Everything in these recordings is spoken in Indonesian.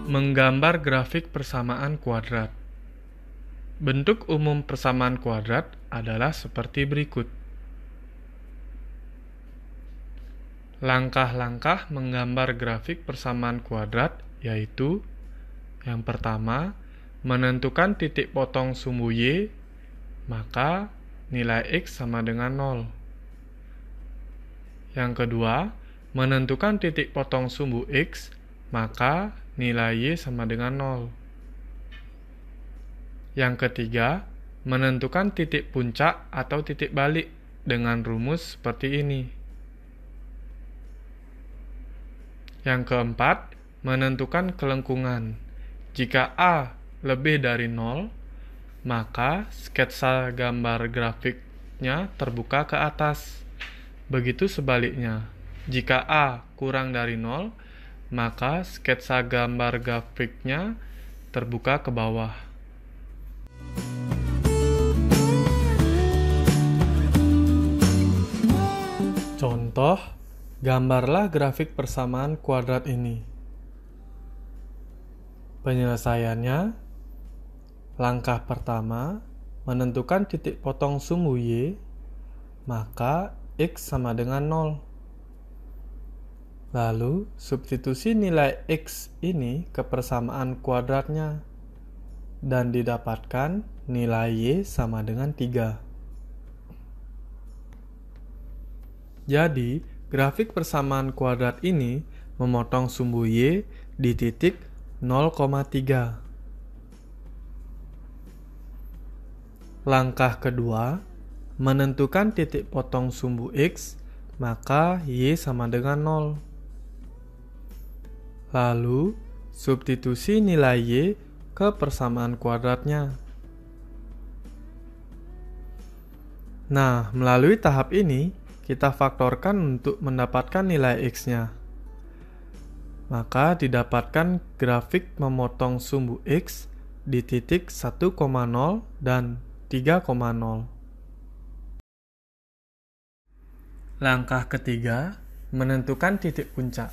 Menggambar grafik persamaan kuadrat. Bentuk umum persamaan kuadrat adalah seperti berikut. Langkah-langkah menggambar grafik persamaan kuadrat yaitu: yang pertama, menentukan titik potong sumbu Y, maka nilai X sama dengan 0. Yang kedua, menentukan titik potong sumbu X, maka nilai Y sama dengan 0. Yang ketiga, menentukan titik puncak atau titik balik dengan rumus seperti ini. Yang keempat, menentukan kelengkungan. Jika A lebih dari 0, maka sketsa gambar grafiknya terbuka ke atas. Begitu sebaliknya, jika A kurang dari 0, maka sketsa gambar grafiknya terbuka ke bawah. Contoh, gambarlah grafik persamaan kuadrat ini. Penyelesaiannya, langkah pertama, menentukan titik potong sumbu Y, maka X sama dengan 0. Lalu, substitusi nilai X ini ke persamaan kuadratnya, dan didapatkan nilai Y sama dengan 3. Jadi, grafik persamaan kuadrat ini memotong sumbu Y di titik 0,3. Langkah kedua, menentukan titik potong sumbu X, maka Y sama dengan 0. Lalu, substitusi nilai Y ke persamaan kuadratnya. Nah, melalui tahap ini, kita faktorkan untuk mendapatkan nilai X-nya. Maka didapatkan grafik memotong sumbu X di titik 1,0 dan 3,0. Langkah ketiga, menentukan titik puncak.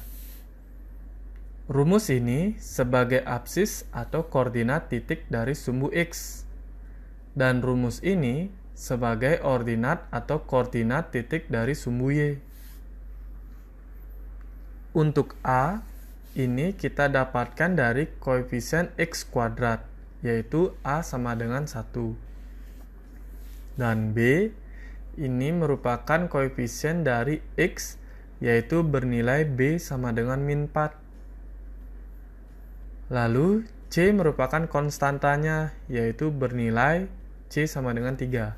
Rumus ini sebagai absis atau koordinat titik dari sumbu X, dan rumus ini sebagai ordinat atau koordinat titik dari sumbu Y. Untuk A, ini kita dapatkan dari koefisien X kuadrat, yaitu A sama dengan 1. Dan B, ini merupakan koefisien dari X, yaitu bernilai B sama dengan min 4. Lalu, C merupakan konstantanya, yaitu bernilai C sama dengan 3.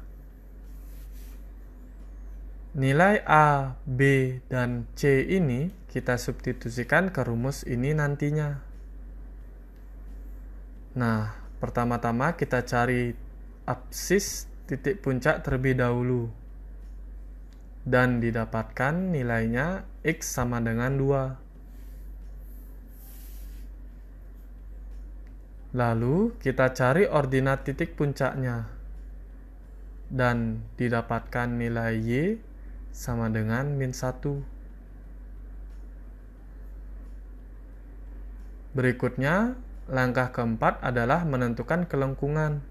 Nilai A, B, dan C ini kita substitusikan ke rumus ini nantinya. Nah, pertama-tama kita cari absis titik puncak terlebih dahulu. Dan didapatkan nilainya X sama dengan 2. Lalu kita cari ordinat titik puncaknya, dan didapatkan nilai Y sama dengan min 1. Berikutnya, langkah keempat adalah menentukan kelengkungan.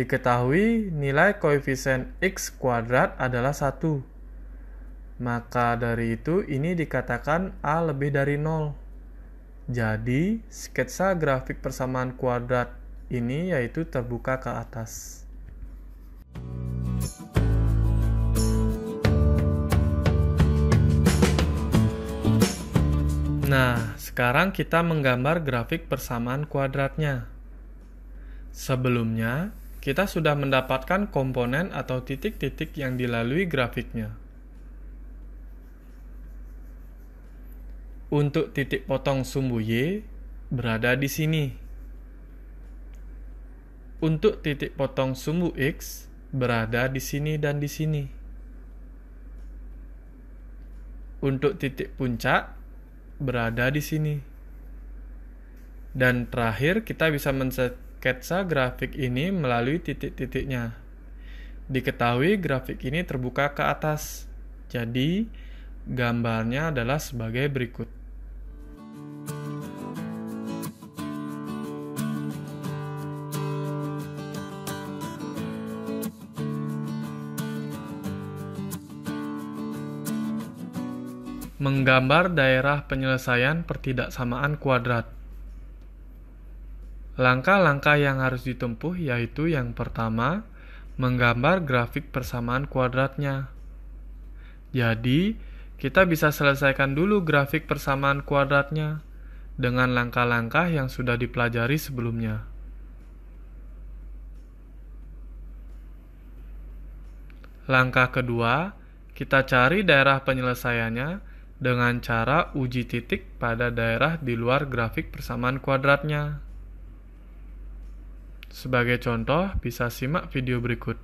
Diketahui nilai koefisien X kuadrat adalah 1. Maka dari itu ini dikatakan A lebih dari 0. Jadi, sketsa grafik persamaan kuadrat ini yaitu terbuka ke atas. Nah, sekarang kita menggambar grafik persamaan kuadratnya. Sebelumnya, kita sudah mendapatkan komponen atau titik-titik yang dilalui grafiknya. Untuk titik potong sumbu Y berada di sini. Untuk titik potong sumbu X berada di sini dan di sini. Untuk titik puncak berada di sini. Dan terakhir kita bisa mensketsa grafik ini melalui titik-titiknya. Diketahui grafik ini terbuka ke atas. Jadi, gambarnya adalah sebagai berikut. Menggambar daerah penyelesaian pertidaksamaan kuadrat. Langkah-langkah yang harus ditempuh yaitu yang pertama, menggambar grafik persamaan kuadratnya. Jadi, kita bisa selesaikan dulu grafik persamaan kuadratnya dengan langkah-langkah yang sudah dipelajari sebelumnya. Langkah kedua, kita cari daerah penyelesaiannya dengan cara uji titik pada daerah di luar grafik persamaan kuadratnya. Sebagai contoh, bisa simak video berikut.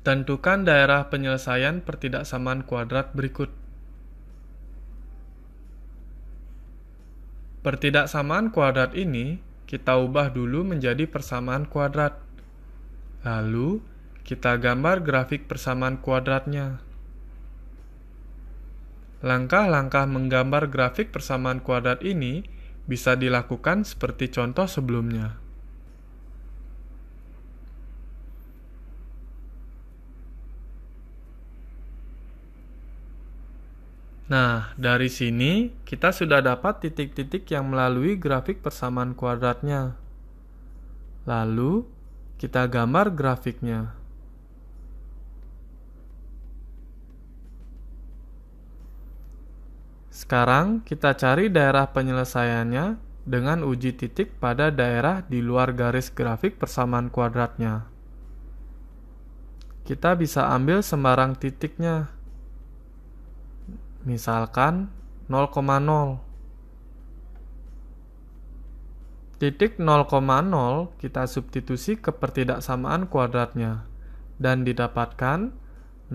Tentukan daerah penyelesaian pertidaksamaan kuadrat berikut. Pertidaksamaan kuadrat ini kita ubah dulu menjadi persamaan kuadrat. Lalu, kita gambar grafik persamaan kuadratnya. Langkah-langkah menggambar grafik persamaan kuadrat ini bisa dilakukan seperti contoh sebelumnya. Nah, dari sini kita sudah dapat titik-titik yang melalui grafik persamaan kuadratnya. Lalu, kita gambar grafiknya. Sekarang kita cari daerah penyelesaiannya dengan uji titik pada daerah di luar garis grafik persamaan kuadratnya. Kita bisa ambil sembarang titiknya. Misalkan 0,0. Titik 0,0 kita substitusi ke pertidaksamaan kuadratnya dan didapatkan 0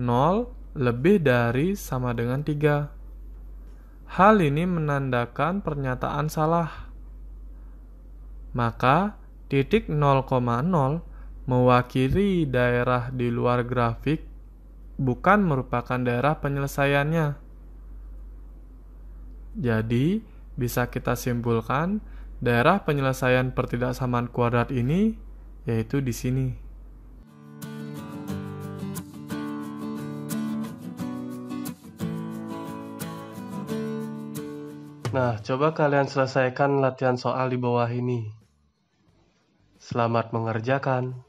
lebih dari sama dengan 3. Hal ini menandakan pernyataan salah. Maka, titik 0,0 mewakili daerah di luar grafik, bukan merupakan daerah penyelesaiannya. Jadi, bisa kita simpulkan, daerah penyelesaian pertidaksamaan kuadrat ini yaitu di sini. Nah, coba kalian selesaikan latihan soal di bawah ini. Selamat mengerjakan.